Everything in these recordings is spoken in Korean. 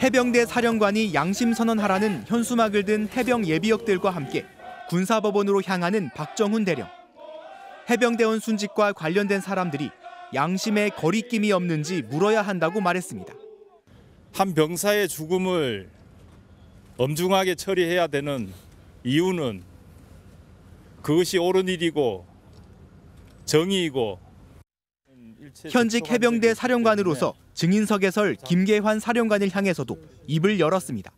해병대 사령관이 양심 선언하라는 현수막을 든 해병 예비역들과 함께 군사법원으로 향하는 박정훈 대령. 해병대원 순직과 관련된 사람들이 양심에 거리낌이 없는지 물어야 한다고 말했습니다. 한 병사의 죽음을 엄중하게 처리해야 되는 이유는 그것이 옳은 일이고 정의이고. 현직 해병대 사령관으로서 증인석에 설 김계환 사령관을 향해서도 입을 열었습니다.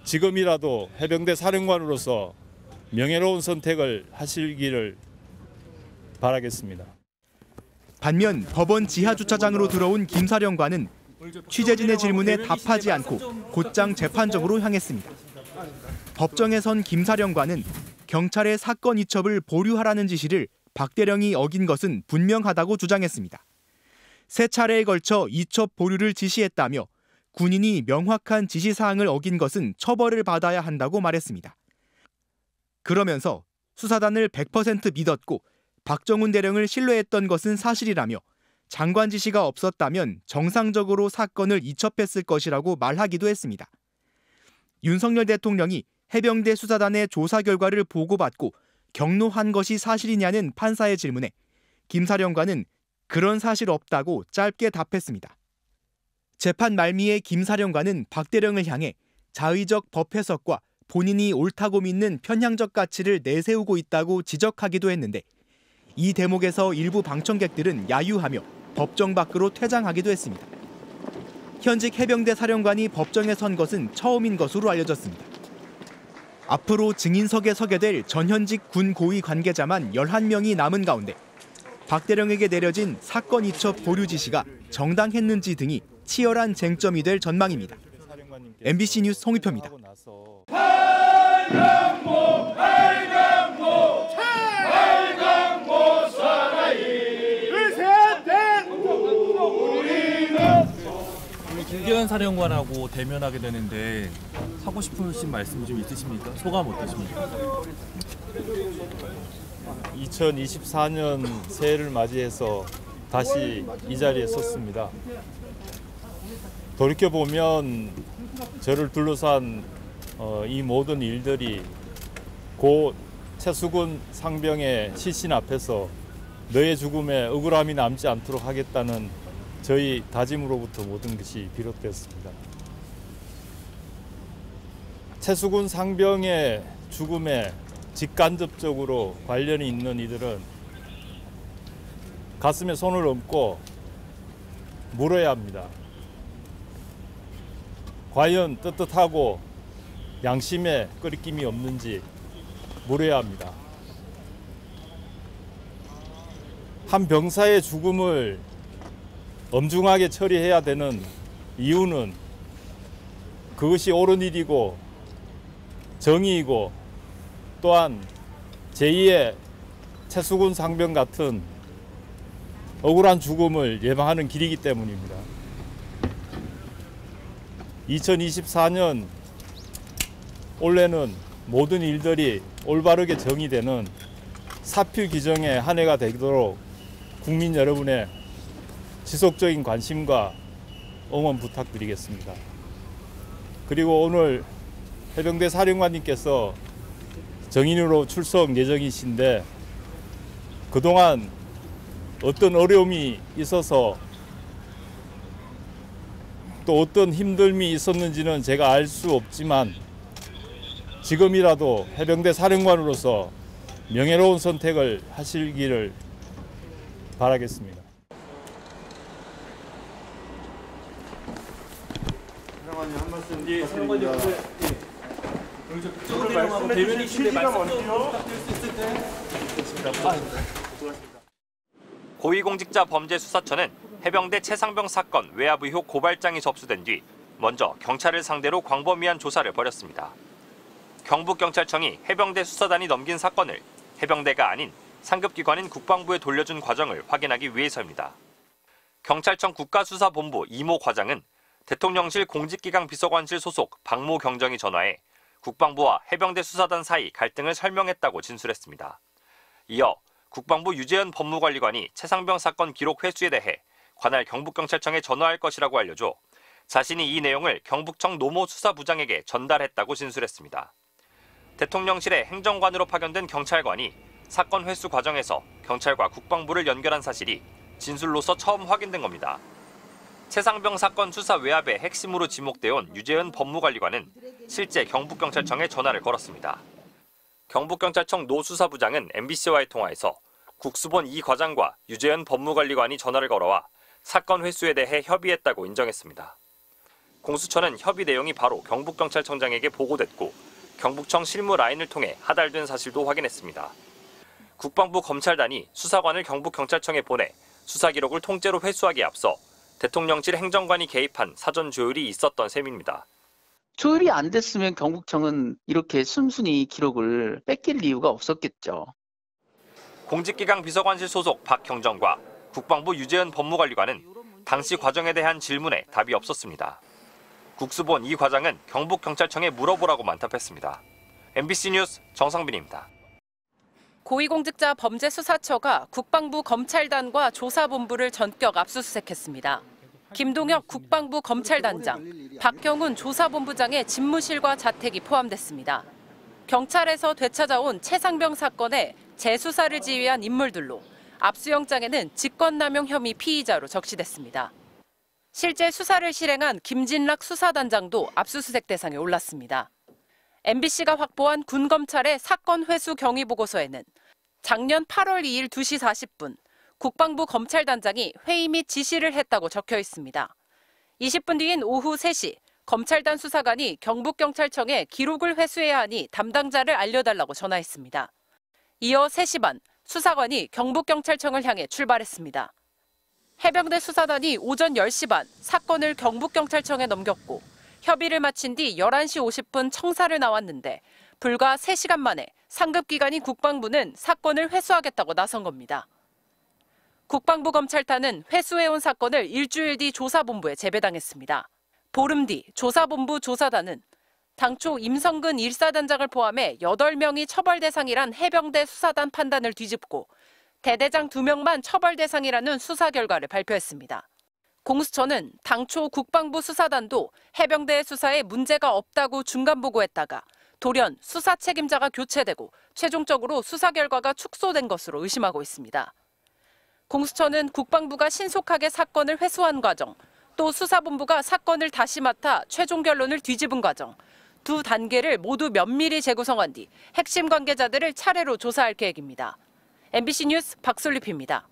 지금이라도 해병대 사령관으로서 명예로운 선택을 하시기를 바라겠습니다. 반면 법원 지하주차장으로 들어온 김 사령관은 취재진의 질문에 답하지 않고 곧장 재판정으로 향했습니다. 법정에 선 김 사령관은 경찰의 사건 이첩을 보류하라는 지시를 박 대령이 어긴 것은 분명하다고 주장했습니다. 세 차례에 걸쳐 이첩 보류를 지시했다며 군인이 명확한 지시사항을 어긴 것은 처벌을 받아야 한다고 말했습니다. 그러면서 수사단을 100% 믿었고 박정훈 대령을 신뢰했던 것은 사실이라며 장관 지시가 없었다면 정상적으로 사건을 이첩했을 것이라고 말하기도 했습니다. 윤석열 대통령이 해병대 수사단의 조사 결과를 보고받고 경로한 것이 사실이냐는 판사의 질문에 김 사령관은 그런 사실 없다고 짧게 답했습니다. 재판 말미에 김 사령관은 박 대령을 향해 자의적 법 해석과 본인이 옳다고 믿는 편향적 가치를 내세우고 있다고 지적하기도 했는데 이 대목에서 일부 방청객들은 야유하며 법정 밖으로 퇴장하기도 했습니다. 현직 해병대 사령관이 법정에 선 것은 처음인 것으로 알려졌습니다. 앞으로 증인석에 서게 될 전현직 군 고위 관계자만 11명이 남은 가운데 박 대령에게 내려진 사건 이첩 보류 지시가 정당했는지 등이 치열한 쟁점이 될 전망입니다. MBC 뉴스 송유표입니다. 김계환 사령관하고 대면하게 되는데 하고 싶으신 말씀 좀 있으십니까? 소감 어떠십니까? 2024년 새해를 맞이해서 다시 이 자리에 섰습니다. 돌이켜보면 저를 둘러싼 이 모든 일들이 고 최수근 상병의 시신 앞에서 너의 죽음에 억울함이 남지 않도록 하겠다는 저희 다짐으로부터 모든 것이 비롯되었습니다. 최수근 상병의 죽음에 직간접적으로 관련이 있는 이들은 가슴에 손을 얹고 물어야 합니다. 과연 떳떳하고 양심에 끄리낌이 없는지 물어야 합니다. 한 병사의 죽음을 엄중하게 처리해야 되는 이유는 그것이 옳은 일이고 정의이고 또한 제2의 최수근 상병 같은 억울한 죽음을 예방하는 길이기 때문입니다. 2024년 올해는 모든 일들이 올바르게 정의되는 사필 규정의 한 해가 되도록 국민 여러분의 지속적인 관심과 응원 부탁드리겠습니다. 그리고 오늘 해병대 사령관님께서 정인으로 출석 예정이신데 그동안 어떤 어려움이 있어서 또 어떤 힘듦이 있었는지는 제가 알 수 없지만 지금이라도 해병대 사령관으로서 명예로운 선택을 하시기를 바라겠습니다. 사령관님 한 말씀 부탁드립니다. 대변인 시기가 뭔지요? 고위공직자범죄수사처는 해병대 최상병 사건 외압 의혹 고발장이 접수된 뒤 먼저 경찰을 상대로 광범위한 조사를 벌였습니다. 경북경찰청이 해병대 수사단이 넘긴 사건을 해병대가 아닌 상급기관인 국방부에 돌려준 과정을 확인하기 위해서입니다. 경찰청 국가수사본부 이모 과장은 대통령실 공직기강 비서관실 소속 박모 경정이 전화해 국방부와 해병대 수사단 사이 갈등을 설명했다고 진술했습니다. 이어 국방부 유재현 법무관리관이 최상병 사건 기록 회수에 대해 관할 경북경찰청에 전화할 것이라고 알려줘 자신이 이 내용을 경북청 노모수사부장에게 전달했다고 진술했습니다. 대통령실의 행정관으로 파견된 경찰관이 사건 회수 과정에서 경찰과 국방부를 연결한 사실이 진술로서 처음 확인된 겁니다. 최상병 사건 수사 외압의 핵심으로 지목되어 온 유재현 법무관리관은 실제 경북경찰청에 전화를 걸었습니다. 경북경찰청 노수사부장은 MBC와의 통화에서 국수본 이 과장과 유재현 법무관리관이 전화를 걸어와 사건 회수에 대해 협의했다고 인정했습니다. 공수처는 협의 내용이 바로 경북경찰청장에게 보고됐고 경북청 실무 라인을 통해 하달된 사실도 확인했습니다. 국방부 검찰단이 수사관을 경북경찰청에 보내 수사 기록을 통째로 회수하기에 앞서 대통령실 행정관이 개입한 사전 조율이 있었던 셈입니다. 조율이 안 됐으면 경북청은 이렇게 순순히 기록을 뺏길 이유가 없었겠죠. 공직기강 비서관실 소속 박형정과 국방부 유재현 법무관리관은 당시 과정에 대한 질문에 답이 없었습니다. 국수본 이 과장은 경북경찰청에 물어보라고만 답했습니다. MBC 뉴스 정상빈입니다. 고위공직자 범죄수사처가 국방부 검찰단과 조사본부를 전격 압수수색했습니다. 김동혁 국방부 검찰단장, 박형훈 조사본부장의 집무실과 자택이 포함됐습니다. 경찰에서 되찾아온 최상병 사건의 재수사를 지휘한 인물들로 압수영장에는 직권남용 혐의 피의자로 적시됐습니다. 실제 수사를 실행한 김진락 수사단장도 압수수색 대상에 올랐습니다. MBC가 확보한 군검찰의 사건 회수 경위보고서에는 작년 8월 2일 2시 40분 국방부 검찰단장이 회의 및 지시를 했다고 적혀 있습니다. 20분 뒤인 오후 3시 검찰단 수사관이 경북경찰청에 기록을 회수해야 하니 담당자를 알려달라고 전화했습니다. 이어 3시 반 수사관이 경북경찰청을 향해 출발했습니다. 해병대 수사단이 오전 10시 반 사건을 경북경찰청에 넘겼고 협의를 마친 뒤 11시 50분 청사를 나왔는데 불과 3시간 만에 상급기관인 국방부는 사건을 회수하겠다고 나선 겁니다. 국방부 검찰단은 회수해온 사건을 일주일 뒤 조사본부에 재배당했습니다. 보름 뒤 조사본부 조사단은 당초 임성근 1사단장을 포함해 8명이 처벌 대상이란 해병대 수사단 판단을 뒤집고 대대장 2명만 처벌 대상이라는 수사 결과를 발표했습니다. 공수처는 당초 국방부 수사단도 해병대의 수사에 문제가 없다고 중간 보고했다가 돌연 수사 책임자가 교체되고 최종적으로 수사 결과가 축소된 것으로 의심하고 있습니다. 공수처는 국방부가 신속하게 사건을 회수한 과정, 또 수사본부가 사건을 다시 맡아 최종 결론을 뒤집은 과정, 두 단계를 모두 면밀히 재구성한 뒤 핵심 관계자들을 차례로 조사할 계획입니다. MBC 뉴스 박솔립입니다.